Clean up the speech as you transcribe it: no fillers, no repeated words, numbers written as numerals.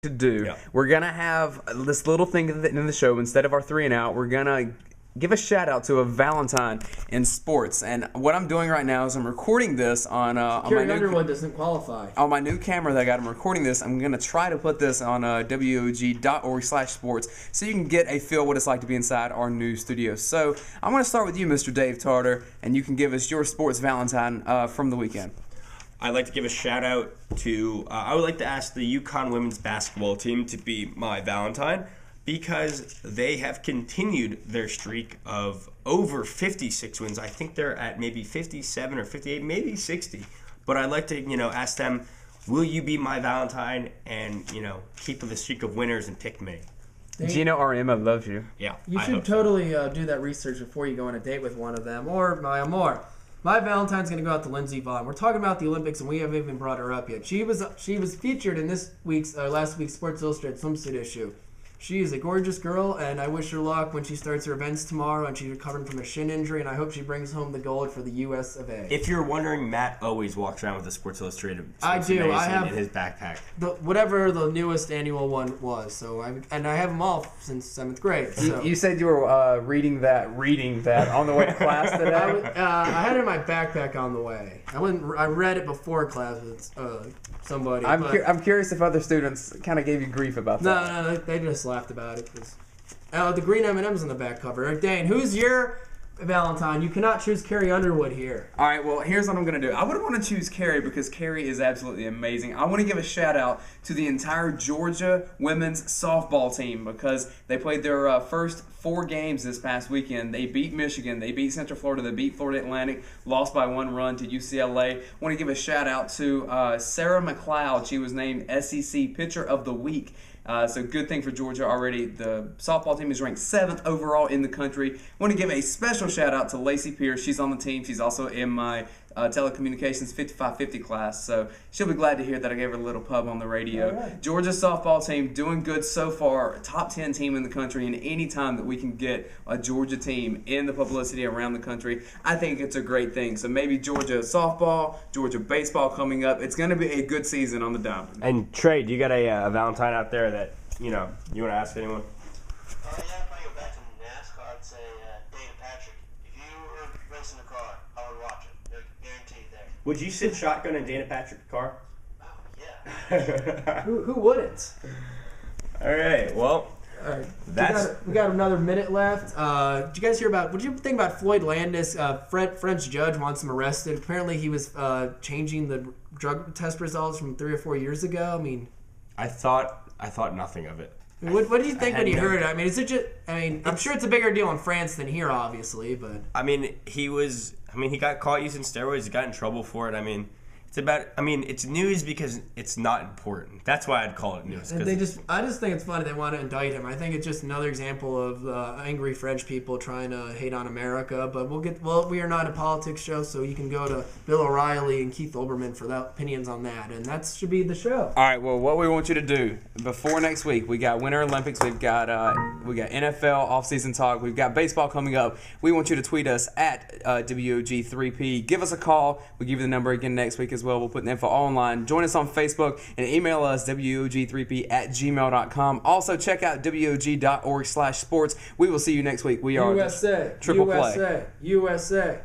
to do. Yeah. We're gonna have this little thing in the show. Instead of our 3 and out, we're gonna give a shout out to a Valentine in sports. And what I'm doing right now is I'm recording this on my Carrie new Underwood doesn't qualify. on my new camera that I got. I'm recording this. I'm gonna try to put this on WUOG.org/sports so you can get a feel what it's like to be inside our new studio. So I'm gonna start with you, Mr. Dave Tarter, and you can give us your sports Valentine from the weekend. I'd like to give a shout out to, I would like to ask the UConn women's basketball team to be my Valentine because they have continued their streak of over 56 wins. I think they're at maybe 57 or 58, maybe 60. But I'd like to, ask them, will you be my Valentine and, keep the streak of winners and pick me? Gina Arima loves you. Yeah. You I should hope so. totally do that research before you go on a date with one of them or my amor. My Valentine's going to go out to Lindsey Vaughn. We're talking about the Olympics, and we haven't even brought her up yet. She was featured in last week's Sports Illustrated swimsuit issue. She is a gorgeous girl, and I wish her luck when she starts her events tomorrow, and she's recovering from a shin injury, and I hope she brings home the gold for the U.S. of A. If you're wondering, Matt always walks around with a Sports Illustrated I do. I have in his backpack. Whatever the newest annual one was. So I have them all since 7th grade. So. You said you were reading that on the way to class today. I had it in my backpack on the way. I read it before class with somebody. I'm curious if other students kind of gave you grief about that. No, they just laughed about it. The green M&M's on the back cover. Dayne, who's your Valentine? You cannot choose Carrie Underwood here. All right, well, here's what I'm going to do. I would want to choose Carrie because Carrie is absolutely amazing. I want to give a shout out to the entire Georgia women's softball team because they played their first 4 games this past weekend. They beat Michigan, they beat Central Florida, they beat Florida Atlantic, lost by 1 run to UCLA. I want to give a shout out to Sarah McLeod. She was named SEC Pitcher of the Week. So good thing for Georgia already. The softball team is ranked 7th overall in the country. I want to give a special shout out to Lacey Pierce. She's on the team. She's also in my telecommunications 5550 class. So she'll be glad to hear that I gave her a little pub on the radio. Right. Georgia's softball team doing good so far. Top 10 team in the country. And any time that we can get a Georgia team in the publicity around the country, I think it's a great thing. So maybe Georgia softball, Georgia baseball coming up. It's going to be a good season on the diamond. And Trey, do you got a Valentine out there that, you want to ask anyone? Yeah, if I go back to NASCAR, I'd say Dayne Patrick. If you were racing a car, I would watch it. They're guaranteed there. Would you sit shotgun in Dana Patrick's car? Oh, yeah. Who wouldn't? All right, well, All right, That's- we got another minute left. Did you guys hear about? What did you think about Floyd Landis? French judge wants him arrested. Apparently, he was changing the drug test results from 3 or 4 years ago. I mean, I thought nothing of it. what do you think I when you had heard it? I mean, is it just? I mean, I'm sure it's a bigger deal in France than here, obviously, but He got caught using steroids. He got in trouble for it. It's news because it's not important. That's why I'd call it news. and I just think it's funny they want to indict him. I think it's just another example of angry French people trying to hate on America. But we are not a politics show, so you can go to Bill O'Reilly and Keith Olbermann for their opinions on that, and that should be the show. All right. Well, what we want you to do before next week, we got Winter Olympics, we got NFL offseason talk, we've got baseball coming up. We want you to tweet us at WOG3P. Give us a call. We'll give you the number again next week as well. We'll put the info online. Join us on Facebook and email us WOG3P@gmail.com. Also check out WOG.org/sports. We will see you next week. We are USA, Triple Play. USA, USA.